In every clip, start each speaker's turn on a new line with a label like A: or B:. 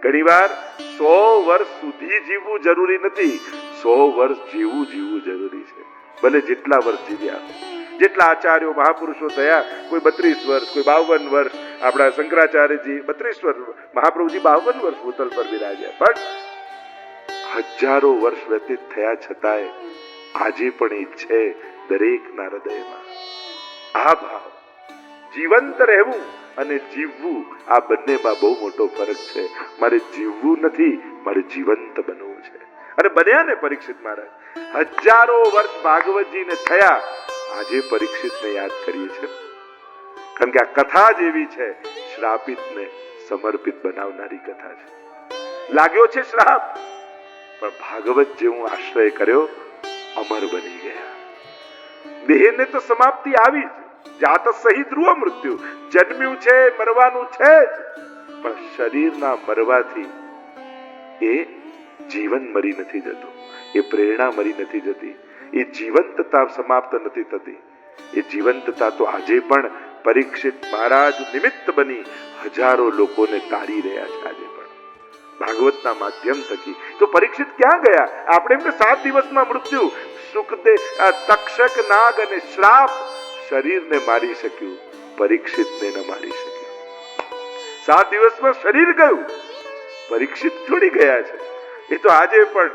A: ઘણીવાર 100 વર્ષ સુધી જીવવું જરૂરી નથી, 100 વર્ષ જીવવું જરૂરી છે. ભલે જેટલા વર્ષ જીવ્યા, જેટલા આચાર્યો મહાપુરુષો થયા, કોઈ 32 વર્ષ, કોઈ 52 વર્ષ, આપણા શંકરાચાર્યજી 32 વર્ષ, મહાપ્રભુજી 52 વર્ષ ભૂતલ પર બિરાજ્યા, પણ હજારો વર્ષ વ્યતીત થયા છતાંય આજે પણ ઈચ્છે દરેકના હૃદયમાં આ ભાવ. જીવંત રહેવું અને જીવવું, આ બંનેમાં બહુ મોટો ફરક છે. મારે જીવવું નથી, મારે જીવંત બનવું છે. અને બન્યા ને પરીક્ષિત મહારાજ, હજારો વર્ષ ભાગવતજીને થયા, આજે પરીક્ષિતને યાદ કરીએ છીએ, કારણ કે આ કથા જ એવી છે, શ્રાપિતને સમર્પિત બનાવનારી કથા છે. લાગ્યો છે શ્રાપ, પણ ભાગવત જેવું આશ્રય કર્યો, અમર બની ગયા. દેહને તો સમાપ્તિ આવી જ, જાત સહિત ધ્રુવ મૃત્યુ, જન્મ્યું છે, મરવાનું છે જ, પણ શરીરના મરવાથી એ જીવન મરી નથી જતું, એ પ્રેરણા મરી નથી જતી, એ જીવંતતા સમાપ્ત નથી થતી. એ જીવંતતા તો આજે પણ પરીક્ષિત મહારાજ નિમિત્ત બની હજારો લોકોને તારી રહ્યા છે. આજે પણ ભાગવતના માધ્યમ થકી. તો પરીક્ષિત ક્યાં ગયા? આપણે એમને 7 દિવસમાં મૃત્યુ, સુખદેવ, તક્ષક, નાગ અને શ્રાપ શરીરને મારી શક્યું, પરીક્ષિતને ન મારી શક્યું. 7 દિવસમાં શરીર ગયું, પરીક્ષિત છોડી ગયા છે. એ તો આજે પણ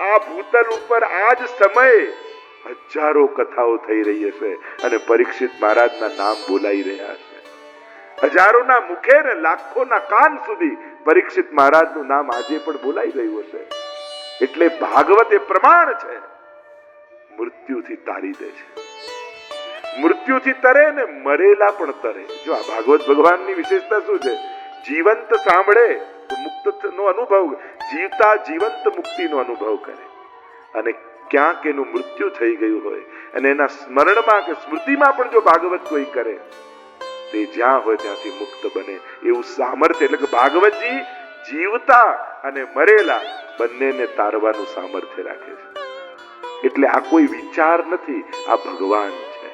A: આ ભૂતલ ઉપર આ જ સમયે હજારો કથાઓ થઈ રહી હશે અને પરીક્ષિત મહારાજના નામ બોલાઈ રહ્યા હશે. હજારોના મુખે ને લાખોના કાન સુધી પરીક્ષિત મહારાજનું નામ આજે પણ બોલાઈ રહ્યું હશે. એટલે ભાગવત એ પ્રમાણ છે, મૃત્યુથી તારી દે છે. મૃત્યુથી તરે ને મરેલા પણ તરે. જો આ ભાગવત ભગવાનની વિશેષતા શું છે? જીવંત સાંભળે તો મુક્ત નો અનુભવ, જીવતા જીવંત મુક્તિનો અનુભવ કરે, અને ક્યાંક એનું મૃત્યુ થઈ ગયું હોય અને એના સ્મરણમાં કે સ્મૃતિમાં પણ જો ભાગવત કોઈ કરે, તે જ્યાં હોય ત્યાંથી મુક્ત બને એવું સામર્થ્ય. એટલે કે ભાગવતજી જીવતા અને મરેલા બંનેને તારવાનું સામર્થ્ય રાખે છે. એટલે આ કોઈ વિચાર નથી, આ ભગવાન છે.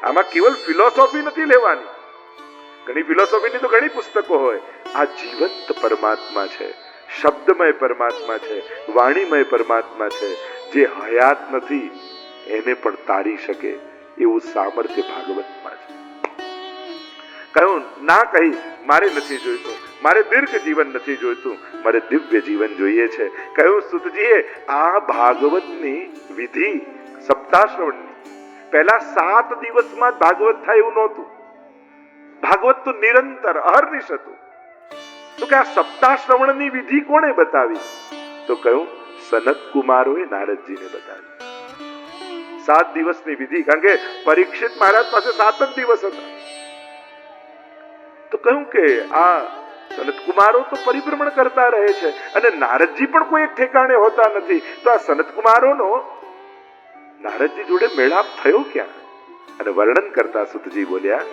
A: આમાં કેવલ ફિલોસોફી નથી લેવાની. ઘણી ફિલોસોફીની તો ઘણી પુસ્તકો હોય. આ જીવંત પરમાત્મા છે, શબ્દમય પરમાત્મા છે, વાણીમય પરમાત્મા છે, જે હયાત નથી એને પણ તારી શકે એવું સામર્થ્ય ભાગવતમાં છે. કહ્યું ના કહી, મારે નથી જોઈતું, મારે દીર્ઘ જીવન નથી જોઈતું, મારે દિવ્ય જીવન જોઈએ છે. કહ્યું સુતજીએ, આ ભાગવતની વિધિ સપ્તાહ શ્રવણની પહેલા 7 દિવસમાં જ ભાગવત થાય એવું નહોતું. ભાગવત તો નિરંતર અહર્નિશ હતું. તો કે આ સપ્તાહ શ્રવણની વિધિ કોણે બતાવી? તો કહ્યું સનત કુમારોએ નારદજીને બતાવી. 7 દિવસની વિધિ, કારણ કે પરીક્ષિત મહારાજ પાસે 7 જ દિવસ હતા. તો કહ્યું કે આ સનત કુમારો તો પરિભ્રમણ કરતા રહે છે અને નારદજી પણ કોઈ એક ઠેકાણે હોતા નથી. તો આ સનત કુમારોનો નારદજી જોડે મેળાપ થયો ક્યાં? અને વર્ણન કરતા સુતજી બોલ્યા,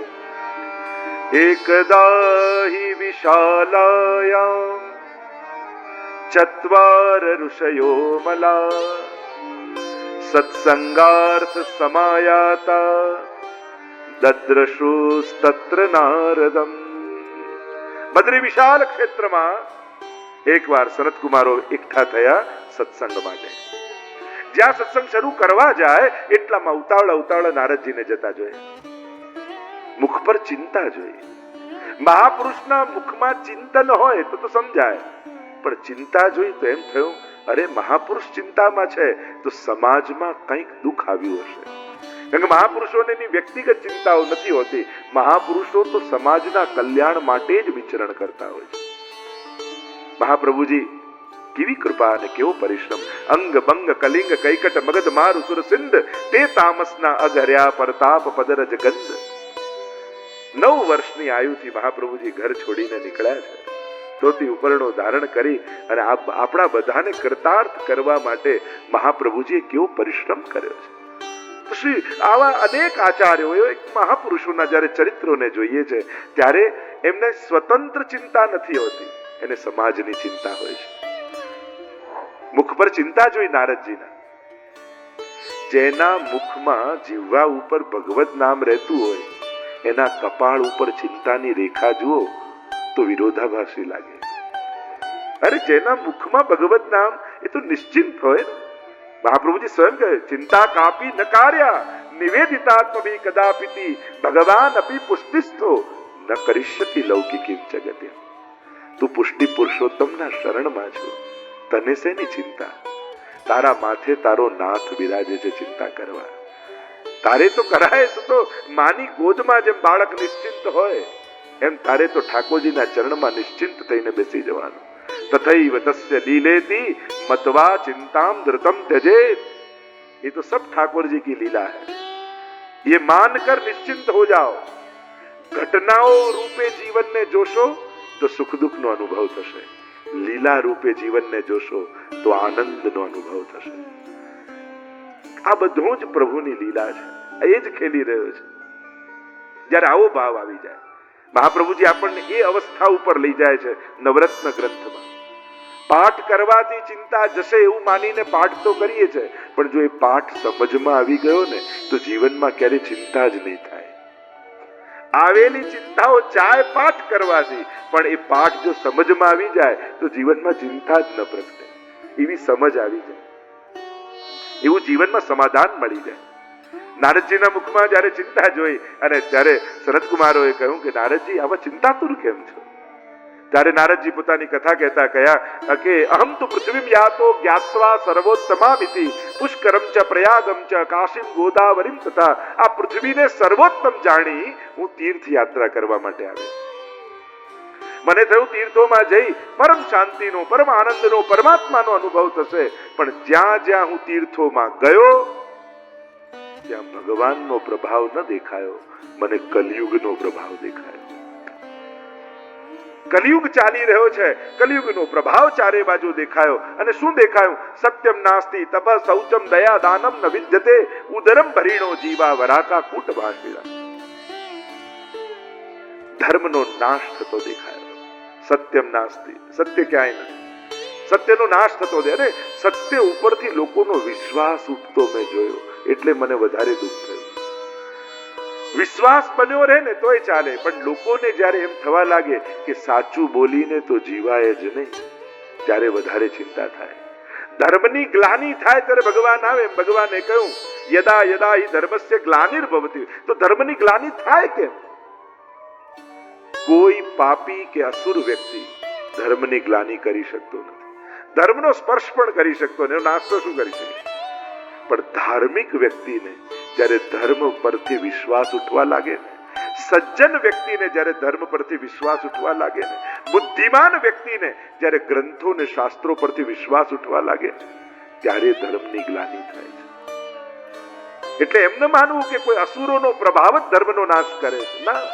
A: એકદા હિ વિશાલાયામ ચત્વાર ઋષયો મલા સત્સંગાર્થ સમાયાતા દદ્રશુસ્તત્ર નારદમ. બદ્રી વિશાળ ક્ષેત્રમાં એકવાર સનત કુમારો એકઠા થયા સત્સંગ માટે. જ્યાં સત્સંગ શરૂ કરવા જાય એટલામાં ઉતાવળા નારદજીને જતા જોયા. મુખ પર ચિંતા જોઈ. મહાપુરુષના મુખમાં ચિંતન હોય તો સમજાય, પણ ચિંતા જોઈ તો એમ થયું, અરે મહાપુરુષ ચિંતામાં છે તો સમાજમાં કંઈક દુઃખ આવ્યું હશે. કારણ કે મહાપુરુષોને એની વ્યક્તિગત ચિંતાઓ નથી હોતી. મહાપુરુષો તો સમાજના કલ્યાણ માટે જ વિચરણ કરતા હોય છે. મહાપ્રભુજી કેવી કૃપા અને કેવો પરિશ્રમ. અંગ બંગ કલિંગ કૈકટ મગધ મારુ સુર સિંધ તે તામસના અઘર્યા પરતાપ પદરજ ગંધ. 9 વર્ષની આયુથી મહાપ્રભુજી ઘર છોડીને નીકળ્યા છે. ધોતી ઉપરણો ધારણ કરી અને આપણા બધાને કૃતાર્થ કરવા માટે મહાપ્રભુજીએ કેવો પરિશ્રમ કર્યો છે. શ્રી આવા અનેક આચાર્યો, મહાપુરુષોના જ્યારે ચરિત્રોને જોઈએ છે ત્યારે એમને સ્વતંત્ર ચિંતા નથી હોતી, એને સમાજની ચિંતા હોય છે. મુખ પર ચિંતા જોઈ નારદજીના. જેના મુખમાં જીહવા ઉપર ભગવત નામ રહેતું હોય એના કપાળ ઉપર ચિંતાની રેખા જુઓ તો વિરોધાભાસી લાગે. અરે જેના મુખમાં ભગવત નામ એ તો નિશ્ચિંત હોય ને. મહાપ્રભુજી સ્વયં કહે ચિંતા કાપી ન કાર્યા નિવેદિતાત્મભી કદાપિતિ ભગવાન અપી પુષ્ટિસ્થો ન કરિષ્યતિ લૌકિકીમ જગતે. તું પુષ્ટિ પુરુષોત્તમના શરણમાં છો, તને શેની ચિંતા? તારા માથે તારો નાથ બિરાજે છે, ચિંતા કરવા તારે તો કરાય. તો માની ગોદમાં જેમ બાળક નિશ્ચિંત હોય એમ તારે તો ઠાકોરજીના ચરણમાં નિશ્ચિંત થઈને બેસી જવાનું. તથૈવ તસ્ય લીલેતી મત્વા चिंताम धृतम त्यजेत. ये तो सब ठाकुर जी की लीला है. ये मानकर निश्चिंत हो जाओ. घटनाओं रूपे जीवन ने जोशो तो सुख दुख नो अनुभव थशे. लीला रूपे जीवन ने जोशो तो आनंद नो अनुभव थशे. આ બધું જ પ્રભુની લીલા છે, એ જ ખેલી રહ્યો છે. જ્યારે આવો ભાવ આવી જાય, મહાપ્રભુજી આપણને એ અવસ્થા ઉપર લઈ જાય છે. નવરત્ન ગ્રંથમાં પાઠ કરવાથી ચિંતા જશે એવું માનીને પાઠ તો કરીએ છે, પણ જો એ પાઠ સમજમાં આવી ગયો ને તો જીવનમાં ક્યારે ચિંતા જ નહીં થાય. આવેલી ચિંતાઓ ચાય પાઠ કરવાથી, પણ એ પાઠ જો સમજમાં આવી જાય તો જીવનમાં ચિંતા જ ન પ્રગટે. એવી સમજ આવી જાય, એવું જીવનમાં સમાધાન મળી જાય. નારદજીના મુખમાં જયારે ચિંતા જોઈ અને ત્યારે શરદકુમારોએ કહ્યું કે નારદજી આવા ચિંતાતુર કેમ છો? ત્યારે નારદજી પોતાની કથા કહેતા કહ્યા કે અહમ તો પૃથ્વીમ યાતો જ્ઞાત્વા સર્વોત્તમામિતિ પુષ્કરમ ચ પ્રયાગમ ચ કાશીમ ગોદાવરીમ તથા. આ પૃથ્વીને સર્વોત્તમ જાણી હું તીર્થ યાત્રા કરવા માટે આવ્યો. મને થયું તીર્થોમાં જઈ પરમ શાંતિનો, પરમ આનંદનો, પરમાત્માનો અનુભવ થશે. પણ જ્યાં જ્યાં હું તીર્થોમાં ગયો ત્યાં ભગવાનનો પ્રભાવ ન દેખાયો, મને કલિયુગનો પ્રભાવ દેખાયો. કલિયુગ ચાલી રહ્યો છે, કલિયુગનો પ્રભાવ ચારે બાજુ દેખાયો. અને શું દેખાયું? સત્યમ નાસ્તિ તપ શૌચમ દયા દાનમ ન વિદ્યતે ઉદરમ ભરીણો જીવા વરાકા કૂટ ભાષિરા. ધર્મનો નાશ થતો દેખાયો. સત્યમ નાસ્તિ, સત્ય ક્યાંય નથી. સત્યનો નાશ થતો દે. અને સત્ય ઉપરથી લોકોનો વિશ્વાસ ઉઠતો મેં જોયો, એટલે મને વધારે દુઃખ થયું. વિશ્વાસ બન્યો રહે ને તોય ચાલે, પણ લોકોને જ્યારે એમ થવા લાગે કે સાચું બોલીને તો જીવાય જ નહીં, ત્યારે વધારે ચિંતા થાય. ધર્મની ગ્લાનિ થાય ત્યારે ભગવાન આવે. એમ ભગવાને કહ્યું યદા યદા હિ ધર્મસ્ય ગ્લાનિર્ભવતિ. તો ધર્મની ગ્લાનિ થાય કેમ? કોઈ પાપી કે અસુર વ્યક્તિ ધર્મની ગ્લાનિ કરી શકતો નથી. ધર્મનો સ્પર્શ પણ કરી શકતો નથી, નાશ તો શું કરી શકે? પણ ધાર્મિક વ્યક્તિને જ્યારે ધર્મ પરથી વિશ્વાસ ઉઠવા લાગે ને, સજ્જન વ્યક્તિને જ્યારે ધર્મ પરથી વિશ્વાસ ઉઠવા લાગે ને, બુદ્ધિમાન વ્યક્તિને જ્યારે ગ્રંથો ને શાસ્ત્રો પરથી વિશ્વાસ ઉઠવા લાગે ત્યારે ધર્મની ગ્લાનિ થાય છે. એટલે એમ ન માનવું કે કોઈ અસુરોનો પ્રભાવ જ ધર્મનો નાશ કરે છે. ના,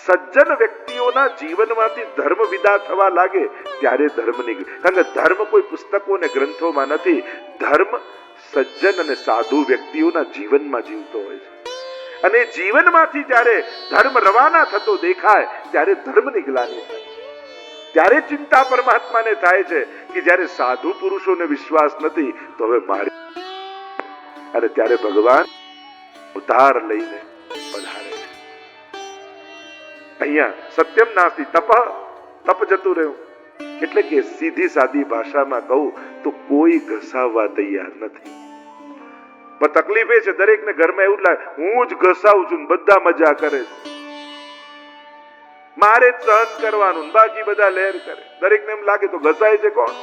A: સજ્જન વ્યક્તિઓના જીવનમાંથી ધર્મ વિદા થવા લાગે ત્યારે ધર્મની, કારણ કે ધર્મ કોઈ પુસ્તકો ને ગ્રંથોમાં નથી. ધર્મ સજ્જન અને સાધુ વ્યક્તિઓના જીવનમાં જીવતો હોય છે. અને જીવનમાંથી જ્યારે ધર્મ રવાના થતો દેખાય ત્યારે ધર્મની ગ્લાનિ થાય. ત્યારે ચિંતા પરમાત્માને થાય છે કે જ્યારે સાધુ પુરુષોને વિશ્વાસ નથી તો હવે મારે. અને ત્યારે ભગવાન ઉધાર લઈને પધારે છે. અહીંયા સત્યમ નાસ્તિ તપ, તપ જતું રહ્યું. એટલે કે સીધી સાદી ભાષામાં કહું તો કોઈ ઘસાવવા તૈયાર નથી. પણ તકલીફ એ છે, દરેકને ઘરમાં એવું લાગે હું જ ઘસાવું છું, બધા મજા કરે છે, મારે જ સહન કરવાનું, બાકી બધા લહેર કરે. દરેકને એમ લાગે તો ઘસાય છે કોણ?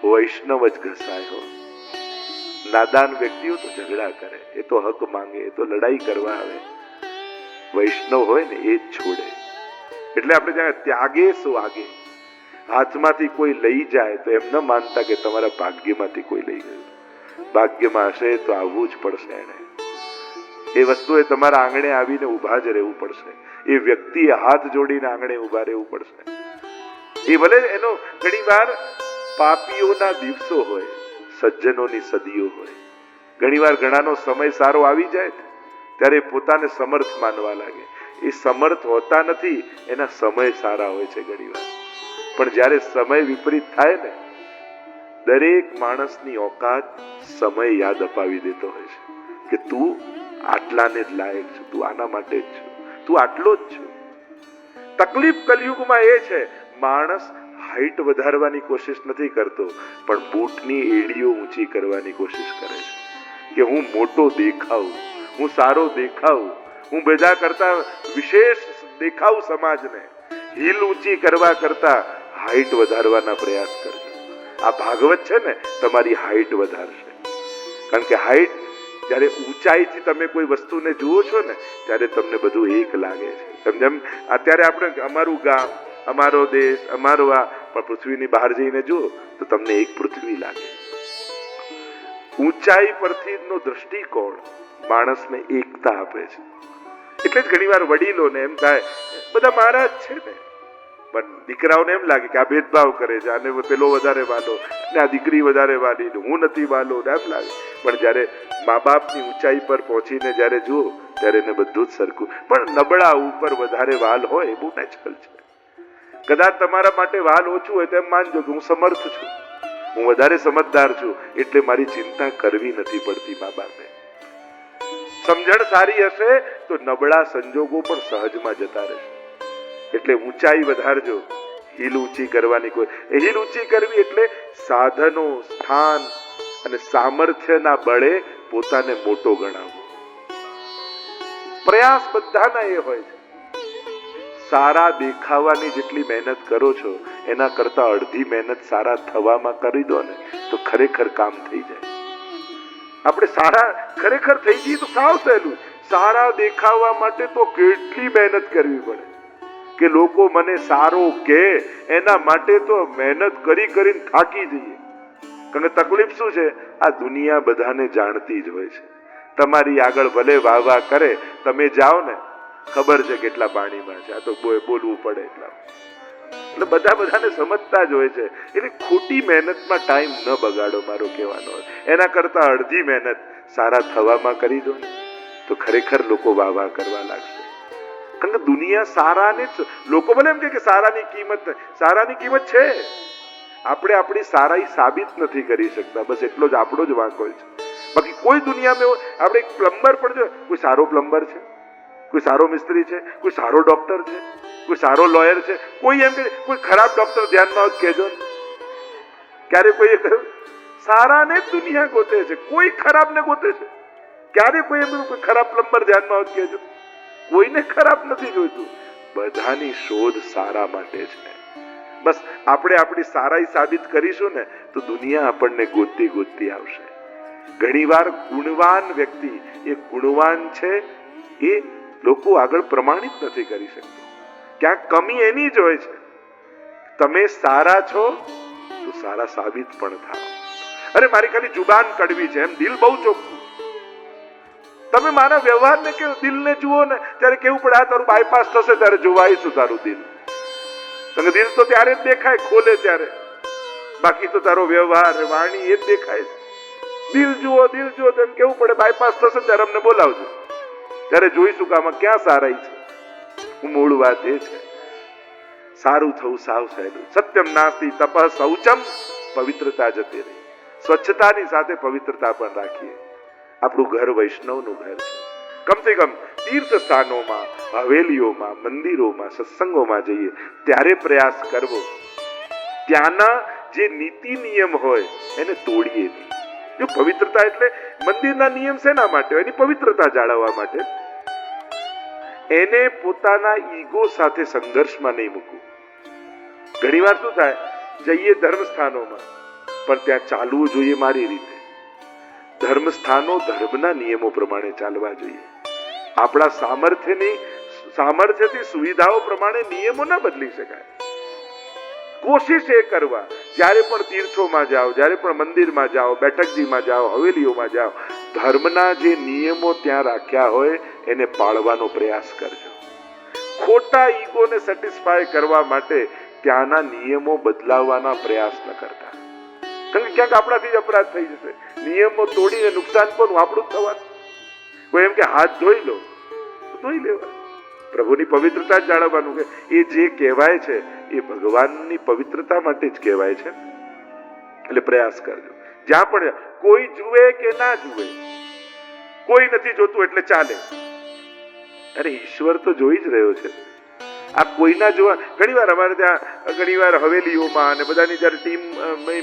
A: વૈષ્ણવ જ ઘસાય હો. નાદાન વ્યક્તિઓ તો ઝઘડા કરે, એ તો હક માંગે, એ તો લડાઈ કરવા આવે. વૈષ્ણવ હોય ને એ જ છોડે. એટલે આપણે જાણે ત્યાગે સ્વાગે. હાથમાંથી કોઈ લઈ જાય તો એમ ન માનતા કે તમારા ભાગ્યમાંથી કોઈ લઈ ગયું. ભાગ્યમાં હશે તો આવવું જ પડશે. એને એ વસ્તુએ તમારા આંગણે આવીને ઊભા જ રહેવું પડશે. એ વ્યક્તિએ હાથ જોડીને આંગણે ઊભા રહેવું પડશે. એ ભલે એનો ઘણી વાર પાપીઓના દિવસો હોય, સજ્જનોની સદીઓ હોય. ઘણી વાર ઘણાનો સમય સારો આવી જાય ત્યારે પોતાને સમર્થ માનવા લાગે. એ સમર્થ હોતા નથી, એના સમય સારા હોય છે ઘણી વાર. પણ જ્યારે સમય વિપરીત થાય ને, દરેક માણસની ઓકાત સમય યાદ અપાવી દેતો હોય છે કે તું આટલાને જ લાયક છે, તું આના માટે જ છે, તું આટલો જ છે. તકલીફ કલયુગમાં એ છે, માણસ હાઈટ વધારવાની કોશિશ નથી કરતો, પણ બૂટની એડીઓ ઊંચી કરવાની કોશિશ કરે છે કે હું મોટો દેખાઉં, હું સારો દેખાઉં, હું બધા કરતા વિશેષ દેખાઉં સમાજને. હીલ ઊંચી કરવા કરતા હાઈટ વધારવાના પ્રયાસ કરજો. આ ભાગવત છે ને, તમારી હાઈટ વધારશે. કારણ કે હાઈટ, જ્યારે ઊંચાઈથી તમે કોઈ વસ્તુને જુઓ છો ને, ત્યારે તમને બધું એક લાગે છે. જેમ અત્યારે આપણે અમારું ગામ, અમારો દેશ, અમારો આ, પણ પૃથ્વીની બહાર જઈને જુઓ તો તમને એક પૃથ્વી લાગે. ઊંચાઈ પરથી નો દ્રષ્ટિકોણ માણસને એકતા આપે છે. એટલે જ ઘણીવાર વડીલોને એમ થાય બધા મારા જ છે ને, પણ દીકરાઓને એમ લાગે કે આ ભેદભાવ કરે છે, આને પેલો વધારે વાલો, ને આ દીકરી વધારે વાલી, હું નથી વાલો, એમ લાગે. પણ જ્યારે મા બાપની ઊંચાઈ પર પહોંચીને જ્યારે જુઓ ત્યારે એને બધું જ સરખું. પણ નબળા ઉપર વધારે વાલ હોય એ બહુ નેચરલ છે. કદાચ તમારા માટે વાલ ઓછું હોય તેમ માનજો કે હું સમર્થ છું, હું વધારે સમજદાર છું, એટલે મારી ચિંતા કરવી નથી પડતી. મા બાપે સમજણ સારી હશે તો નબળા સંજોગો પણ સહજમાં જતા રહેશે. એટલે ઊંચાઈ વધારજો. હીલ ઊંચી કરવાની કોઈ, હીલ ઊંચી કરવી એટલે સાધનો, સ્થાન અને સામર્થ્યના બળે પોતાને મોટો ગણાવવો. પ્રયાસ બધાના એ હોય છે. સારા દેખાવાની જેટલી મહેનત કરો છો એના કરતા અડધી મહેનત સારા થવામાં કરી દો ને તો ખરેખર કામ થઈ જાય. આપણે સારા ખરેખર થઈ જઈએ તો સાવ સહેલું. સારા દેખાવા માટે તો કેટલી મહેનત કરવી પડે કે લોકો મને સારો કે એના માટે તો મહેનત કરી કરીને થાકી જઈએ. કારણ કે તકલીફ શું છે, આ દુનિયા બધાને જાણતી જ હોય છે. તમારી આગળ ભલે વાહ વાહ કરે, તમે જાઓ ને ખબર છે કેટલા પાણીમાં છે, આ તો બોલવું પડે એટલા. એટલે બધા બધાને સમજતા જ હોય છે. એટલે ખોટી મહેનતમાં ટાઈમ ન બગાડો, મારો કહેવાનો. એના કરતા અડધી મહેનત સારા થવામાં કરી દો ને તો ખરેખર લોકો વાહ વાહ કરવા લાગશે. કારણ કે દુનિયા સારાને જ, લોકો ભલે એમ કે સારાની કિંમત છે, આપણે આપણી સારાઈ સાબિત નથી કરી શકતા, બસ એટલો જ આપણો જ વાંક હોય છે. બાકી કોઈ દુનિયામાં આપણે એક પ્લમ્બર પણ જો, કોઈ સારો પ્લમ્બર છે, કોઈ સારો મિસ્ત્રી છે, કોઈ સારો ડોક્ટર છે, કોઈ સારો લોયર છે, કોઈ એમ કે કોઈ ખરાબ ડોક્ટર ધ્યાનમાં હોત કહેજો. ક્યારે કોઈ કહ્યું? સારાને જ દુનિયા ગોતે છે, કોઈ ખરાબ ને ગોતે છે. ક્યારે કોઈ એમ કોઈ ખરાબ પ્લમ્બર ધ્યાનમાં હોત કહેજો. કોઈને ખરાબ નથી જોઈતું, બધાની શોધ સારા માટે છે. બસ આપણે આપણી સારાઈ સાબિત કરીશું ને તો દુનિયા આપણને ગોતતી ગોતતી આવશે. ઘણીવાર ગુણવાન વ્યક્તિ, એ ગુણવાન છે એ લોકો આગળ પ્રમાણિત નથી કરી શકતો. ક્યાંક કમી એની જ હોય છે. તમે સારા છો તો સારા સાબિત પણ થાઓ. અરે મારી ખાલી જુબાન કડવી છે, એમ દિલ બહુ ચોખ્ખું. તમે મારા વ્યવહારને કે દિલને જુઓ ને ત્યારે કેવું પડે, આ તારું બાયપાસ થશે ત્યારે જોવાઈશું તારું દિલ. તને દિલ તો ત્યારે જ દેખાય, ખોલે ત્યારે. બાકી તો તારો વ્યવહાર, વાણી એ જ દેખાય. દિલ જુઓ તેમ કેવું પડે, બાયપાસ થશે ત્યારે અમને બોલાવજો, ત્યારે જોઈશું કે આમાં ક્યાં સારાઈ છે. મૂળ વાત એ છે, સારું થવું સાવ સહેલું. સત્યમ નાસ્તિ તપઃ શૌચમ, પવિત્રતા જતી રહી. સ્વચ્છતાની સાથે પવિત્રતા પણ રાખીએ. આપણું ઘર વૈષ્ણવનું ઘર છે. કમસે કમ તીર્થ સ્થાનોમાં, હવેલીઓમાં, મંદિરોમાં, સત્સંગોમાં જઈએ ત્યારે પ્રયાસ કરવો ત્યાંના જે નીતિ નિયમ હોય એને તોડીએ નહીં. જો પવિત્રતા એટલે મંદિરના નિયમ શેના માટે હોય? એની પવિત્રતા જાળવવા માટે. એને પોતાના ઈગો સાથે સંઘર્ષમાં નહીં મૂકવું. ઘણીવાર શું થાય, જઈએ ધર્મ સ્થાનોમાં પણ ત્યાં ચાલવું જોઈએ મારી રીતે. ધર્મ સ્થાનો ધર્મના નિયમો પ્રમાણે ચાલવા જોઈએ. આપણા સામર્થ્યથી સુવિધાઓ પ્રમાણે નિયમો ના બદલી શકાય. કોશિશ એ કરવા, જ્યારે પણ તીર્થોમાં જાઓ, જ્યારે પણ મંદિરમાં જાઓ, બેઠકજીમાં જાઓ, હવેલીઓમાં જાઓ, ધર્મના જે નિયમો ત્યાં રાખ્યા હોય એને પાળવાનો પ્રયાસ કરજો. ખોટા ઈગોને સેટિસ્ફાય કરવા માટે ત્યાંના નિયમો બદલાવવાના પ્રયાસ ન કરતા. કારણ કે ક્યાંક આપણાથી જ અપરાધ થઈ જશે. નિયમો તોડીને નુકસાન કોનું? આપણું જ થવાનું. કોઈ એમ કે હાથ ધોઈ લો, ધોઈ લેવા. પ્રભુની પવિત્રતા જ જાળવવાનું. કે એ જે કહેવાય છે એ ભગવાનની પવિત્રતા માટે જ કહેવાય છે. એટલે પ્રયાસ કરજો. જ્યાં પણ કોઈ જુએ કે ના જુએ, કોઈ નથી જોતું એટલે ચાલે. અરે ઈશ્વર તો જોઈ જ રહ્યો છે. આ કોઈના જોવા ઘણીવાર અમારે ત્યાં ઘણીવાર હવેલીઓમાં અને બધાની જ્યારે ટીમ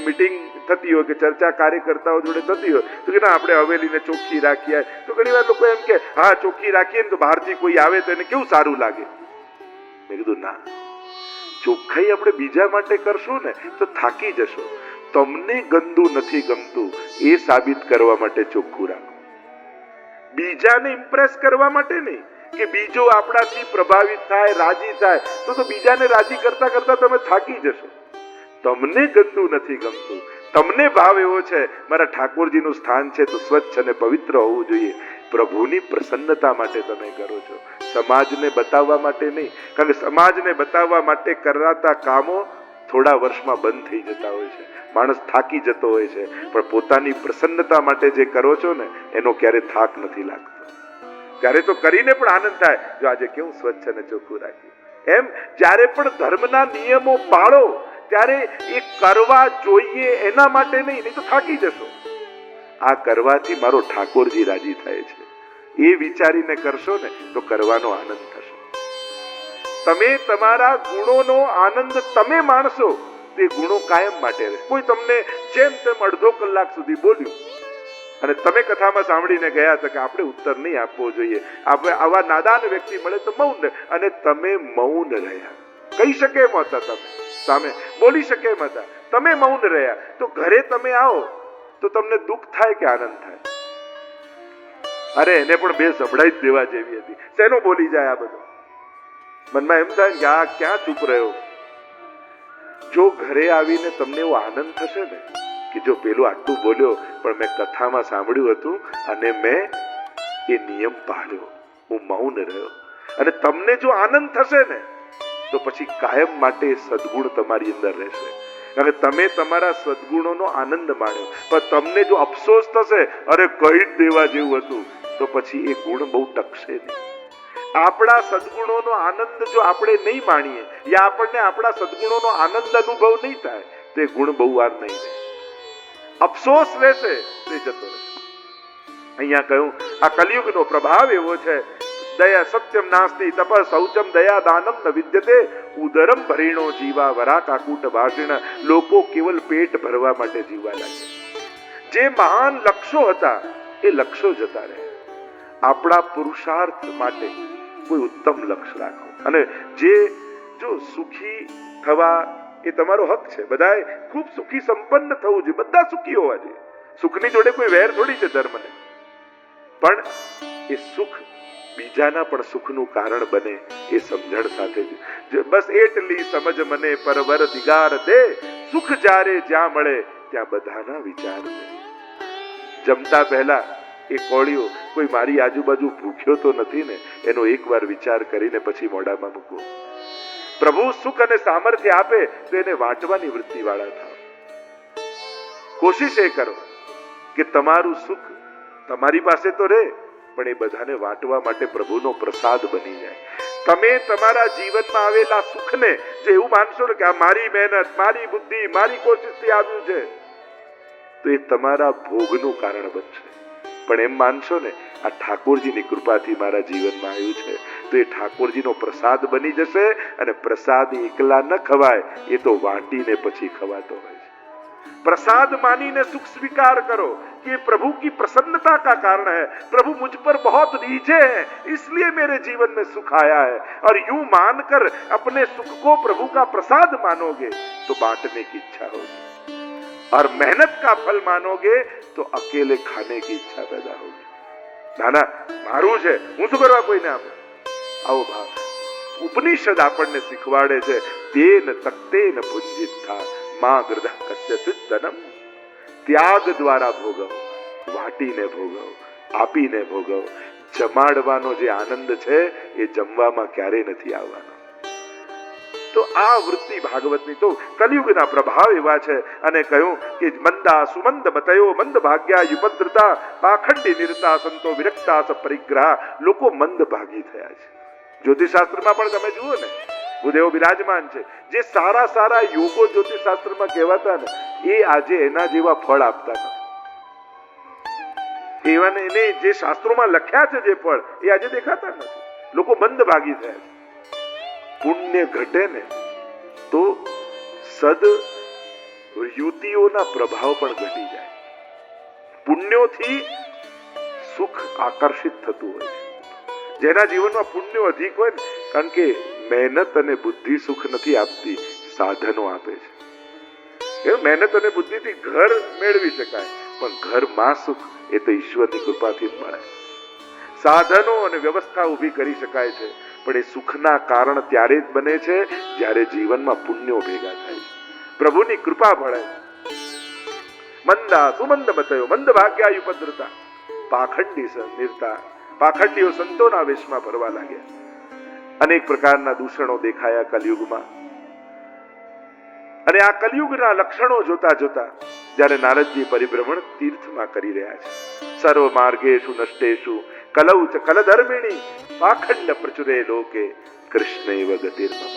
A: મીટિંગ થતી હોય કે ચર્ચા કાર્યકર્તાઓ જોડે થતી હોય તો કે ના આપણે હવેલીને ચોખ્ખી રાખીએ, તો ઘણીવાર લોકો એમ કે હા ચોખ્ખી રાખીએ ને તો બહારથી કોઈ આવે તો એને કેવું સારું લાગે. મેં કીધું ના, ચોખ્ખાઈ આપણે બીજા માટે કરશું ને તો થાકી જશો. તમને ગંદુ નથી ગમતું એ સાબિત કરવા માટે ચોખ્ખું રાખો, બીજાને ઇમ્પ્રેસ કરવા માટે નહીં કે બીજો આપણાથી પ્રભાવિત થાય, રાજી થાય. તો બીજાને રાજી કરતા કરતા તમે થાકી જશો. તમને ગંદુ નથી ગમતું, તમને ભાવ એવો છે મારા ઠાકોરજીનું સ્થાન છે તો સ્વચ્છ અને પવિત્ર હોવું જોઈએ, પ્રભુની પ્રસન્નતા માટે તમે કરો છો, સમાજને બતાવવા માટે નહીં. કારણ કે સમાજને બતાવવા માટે કરાતા કામો થોડા વર્ષમાં બંધ થઈ જતા હોય છે, માણસ થાકી જતો હોય છે, પણ પોતાની પ્રસન્નતા માટે જે કરો છો ને એનો ક્યારે થાક નથી લાગતો. ત્યારે તો કરીને પણ આનંદ થાય, જો આજે કેવું સ્વચ્છ અને ચોખ્ખું રાખ્યું. એમ જ્યારે પણ ધર્મના નિયમો પાળો ત્યારે એ કરવા જોઈએ એના માટે નહીં, નહીં તો થાકી જશો. આ કરવાથી મારો ઠાકોરજી રાજી થાય છે એ વિચારીને કરશો ને તો કરવાનો આનંદ થશે. તમે તમારા ગુણોનો આનંદ તમે માણશો, તે ગુણો કાયમ માટે રહેશે. કોઈ તમને જેમ તેમ અડધો કલાક સુધી બોલ્યું અને તમે કથામાં સાંભળીને ગયા હતા કે આપણે ઉત્તર નહીં આપવો જોઈએ, આપણે આવા નાદાન વ્યક્તિ મળે તો મૌન, અને તમે મૌન રહ્યા. કહી શકે એમ હતા, તમે સામે બોલી શકે એમ હતા, તમે મૌન રહ્યા. તો ઘરે તમે આવો તો તમને દુઃખ થાય કે આનંદ થાય? અરે એને પણ બે સંભળાઈ જ દેવા જેવી હતી, શેનો બોલી જાય આ બધું? મનમાં એમ થાય કે આ ક્યાં ચૂપ રહ્યો. જો ઘરે આવીને તમને એવો આનંદ થશે ને કે જો પેલો આટલું બોલ્યો પણ મેં કથામાં સાંભળ્યું હતું અને મેં એ નિયમ પાળ્યો, હું મૌન રહ્યો, અને તમને જો આનંદ થશે ને તો પછી કાયમ માટે સદગુણ તમારી અંદર રહેશે. કારણ કે તમે તમારા સદગુણોનો આનંદ માણ્યો, પણ તમને જો અફસોસ થશે અરે કહી જ દેવા જેવું હતું, તો પછી એ ગુણ બહુ ટકશે નહીં. આપણા સદગુણોનો આનંદ જો આપણે નહીં માણીએ યા આપણને આપણા સદગુણોનો આનંદ અનુભવ નહીં થાય તો એ ગુણ બહુ વાર નહીં રહે, અફસોસ રહેશે, તે જતો રહેશે. અહીંયા કહ્યું આ કલિયુગનો પ્રભાવ એવો છે, દયા સત્યમ નાસ્તિ તપ શૌચમ દયા દાનમ ન વિદ્યતે ઉદરમ ભરીણો જીવા વરા કાકુટ ભાષિણ. લોકો કેવલ પેટ ભરવા માટે જીવવા લાગે. જે મહાન લક્ષ્યો હતા એ લક્ષ્યો જતા રહે. આપણા પુરુષાર્થ માટે કોઈ ઉત્તમ લક્ષ્ય રાખો, અને જે જો સુખી થવા એ તમારો હક છે. બધાએ ખૂબ સુખી સંપન્ન થવું જોઈએ, બધા સુખી હોવા જોઈએ. સુખની જોડે કોઈ વેર થોડી છે ધર્મને, પણ એ સુખ બીજાના પણ સુખનું કારણ બને એ સમજણ સાથે જ. બસ એટલી સમજ મને પરવર દિગાર દે, સુખ જ્યારે જ્યાં મળે ત્યાં બધાના વિચાર દે. જમતા પહેલા એ કોળીઓ કોઈ મારી આજુબાજુ ભૂખ્યો તો નથી ને એનો એકવાર વિચાર કરીને પછી મોઢામાં મૂકો. પ્રભુ સુખ અને સામર્થ્ય આપે તો એને વાંટવાની વૃત્તિ વાળા થાવ. કોશિશ એ કરો કે તમારું સુખ તમારી પાસે તો રહે પણ એ બધાને વાંટવા માટે પ્રભુનો પ્રસાદ બની જાય. તમે તમારા જીવનમાં આવેલા સુખને જે એવું માનશો ને કે આ મારી મહેનત, મારી બુદ્ધિ, મારી કોશિશથી આવ્યું છે, તો એ તમારા ભોગનું કારણ બનશે. પણ એમ માનશો ને આ ઠાકોરજીની કૃપાથી મારા જીવનમાં આવ્યું છે તો એ ઠાકોરજીનો પ્રસાદ બની જશે. અને પ્રસાદ એકલા ન ખવાય, એ તો વાટીને પછી ખવાતો હોય છે. प्रसाद मानी ने सुख स्वीकार करो कि प्रभु की प्रसन्नता का कारण है, प्रभु मुझ पर बहुत नीचे हैं इसलिए मेरे जीवन में सुख आया है। और यूं मानकर अपने सुख को प्रभु का प्रसाद मानोगे तो बांटने की इच्छा होगी, और मेहनत का फल मानोगे तो अकेले खाने की इच्छा पैदा होगी। नाना मारू है हूँ शू करवा कोई ने आपे आओ भाव उपनिषद આપણને શીખવાડે છે તેન તક્તેન ભુંજિત था मां ગૃધ કસ્યચિત ધનમ। ત્યાગ દ્વારા ભોગવો, વાટીને ભોગવો, આપીને ભોગવો। જમાડવાનો જે આનંદ છે એ જમવામાં ક્યારે નથી આવવાનો। તો આ વૃત્તિ ભાગવતની તો કલિયુગના પ્રભાવ એવા છે। અને કહ્યું કે મંદા સુમંદ મતયો મંદ ભાગ્યા યુપદ્રતા પાખંડી નિરતા સંતો વિરક્તા સપરિગ્રહ। લોકો મંદ ભાગી થયા છે। જ્યોતિષશાસ્ત્રમાં પણ તમે જુઓ ને ભૂદેવો બિરાજમાન છે। જે સારા સારા યોગો જ્યોતિષશાસ્ત્રમાં કહેવાતા ને એ આજે એના જેવા ફળ આપતા નથી। એવાને એને જે શાસ્ત્રોમાં લખ્યા છે જે ફળ એ આજે દેખાતા નથી। લોકો મંદ ભાગી થયા છે। પુણ્ય ઘટે ને તો સદ યુતિઓના પ્રભાવ પણ ઘટી જાય. પુણ્યોથી સુખ આકર્ષિત થતું હોય છે. જેના જીવનમાં પુણ્યો અધિક હોય ને, કારણ કે મહેનત અને બુદ્ધિ સુખ નથી આપતી, સાધનો આપે છે. મહેનત અને બુદ્ધિથી ઘર મેળવી શકાય, પણ ઘરમાં સુખ એ તો ઈશ્વરની કૃપાથી જ મળે. સાધનો અને વ્યવસ્થા ઊભી કરી શકાય છે, પણ એ સુખના કારણ ત્યારે જ બને છે જ્યારે જીવનમાં પુણ્યો ભેગા થાય છે, પ્રભુની કૃપા મળે. મંદા સુમંદ બતયો મંદ ભાગ્યાયુપદ્રતા પાખંડી નિર્તા. પાખંડીઓ સંતોના વેશમાં ફરવા લાગ્યા. અનેક પ્રકારના દૂષણો દેખાયા કલયુગમાં. અને આ કલયુગના લક્ષણો જોતા જોતા જ્યારે નારદજી પરિભ્રમણ તીર્થમાં કરી રહ્યા છે, સર્વ માર્ગેષુ નષ્ટેષુ કલૌ ચ કલધર્મિણી પાખંડ પ્રચુરે લોકે કૃષ્ણેવ ગતિર્મમ.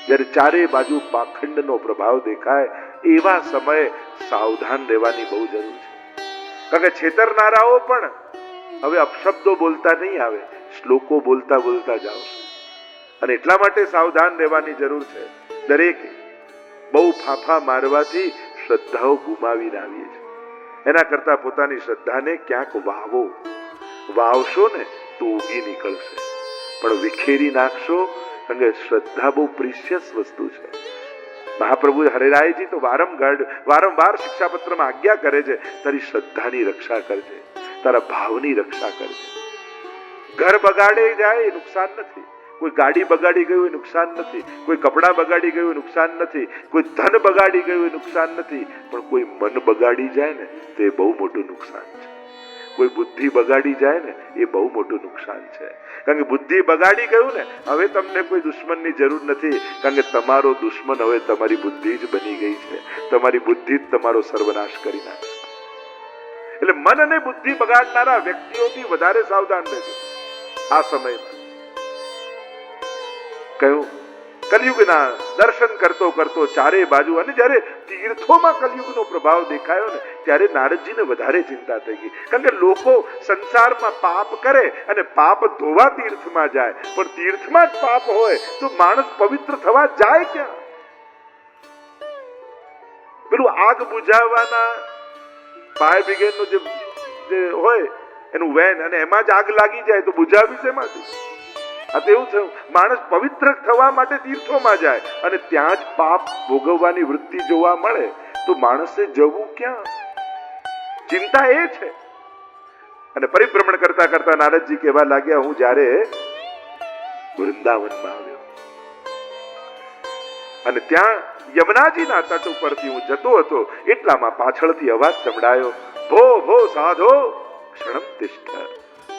A: જ્યારે ચારે બાજુ પાખંડનો પ્રભાવ દેખાય એવા સમયે સાવધાન રહેવાની બહુ જરૂર છે. કારણ કે છેતરનારાઓ પણ હવે અપશબ્દો બોલતા નહીં આવે, શ્લોકો બોલતા બોલતા જાઓ. અને એટલા માટે સાવધાન રહેવાની જરૂર છે. દરેકે બહુ ફાફા મારવાથી શ્રદ્ધાઓ ગુમાવીને આવીએ છીએ. એના કરતા પોતાની શ્રદ્ધાને ક્યાંક વાવો. વાવશો ને તો ઉગી નીકળશે, પણ વિખેરી નાખશો, કારણ કે શ્રદ્ધા બહુ પ્રિશિયસ વસ્તુ છે. મહાપ્રભુ હરિરાયજી તો વારંવાર શિક્ષાપત્રમાં આજ્ઞા કરે છે, તારી શ્રદ્ધાની રક્ષા કરજે, તારા ભાવની રક્ષા કરજે. ઘર બગાડે જાય એ નુકસાન નથી, કોઈ ગાડી બગાડી ગયું એ નુકસાન નથી, કોઈ કપડા બગાડી ગયું એ નુકસાન નથી, કોઈ ધન બગાડી ગયું એ નુકસાન નથી, પણ કોઈ મન બગાડી જાય ને તો એ બહુ મોટું નુકસાન છે. કોઈ બુદ્ધિ બગાડી જાય ને એ બહુ મોટું નુકસાન છે. કારણ કે બુદ્ધિ બગાડી ગયું ને, હવે તમને કોઈ દુશ્મનની જરૂર નથી, કારણ કે તમારો દુશ્મન હવે તમારી બુદ્ધિ જ બની ગઈ છે. તમારી બુદ્ધિ જ તમારો સર્વનાશ કરી નાખશે. એટલે મન અને બુદ્ધિ બગાડનારા વ્યક્તિઓથી વધારે સાવધાન રહેજો આ સમયમાં. કહ્યું કલયુગના દર્શન કરતો કરતો ચારે બાજુ, અને જ્યારે તીર્થોમાં કલયુગનો પ્રભાવ દેખાયો ને ત્યારે નારદજીને વધારે ચિંતા થઈ ગઈ. કારણ કે લોકો સંસારમાં પાપ કરે અને પાપ ધોવા તીર્થમાં જાય, પણ તીર્થમાં જ પાપ હોય તો માણસ પવિત્ર થવા જાય ક્યાં? પેલું આગ બુઝાવવાના ફાયર બ્રિગેડનું જે હોય એનું વેન, અને એમાં જ આગ લાગી જાય તો બુઝાવી શેમાંથી? આ તો એવું થયું, માણસ પવિત્ર થવા માટે તીર્થોમાં જાય અને ત્યાં જ પાપ ભોગવવાની વૃત્તિ જોવા મળે તો માણસે જવું ક્યાં? ચિંતા એ છે. અને પરિભ્રમણ કરતા કરતા નારદજી કહેવા લાગ્યા, હું જ્યારે વૃંદાવનમાં આવ્યો અને ત્યાં યમુનાજીના તટ ઉપરથી હું જતો હતો, એટલામાં પાછળથી અવાજ સંભળાયો, ભો ભો સાધો ક્ષણમ તિષ્ઠ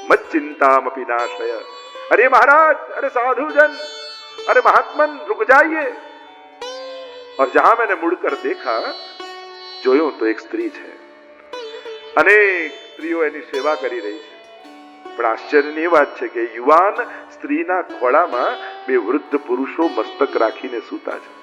A: મચ્ચિંતામપી નાશય. अरे महाराज, अरे साधुजन, अरे महात्मन, रुक जाइए. और जहां मैंने मुड़कर देखा, જોયું તો એક સ્ત્રી છે. અનેક સ્ત્રીઓ એની સેવા કરી રહી છે. પણ આશ્ચર્યની એ વાત છે કે યુવાન સ્ત્રીના ખોળામાં બે વૃદ્ધ પુરુષો મસ્તક રાખીને સૂતા છે.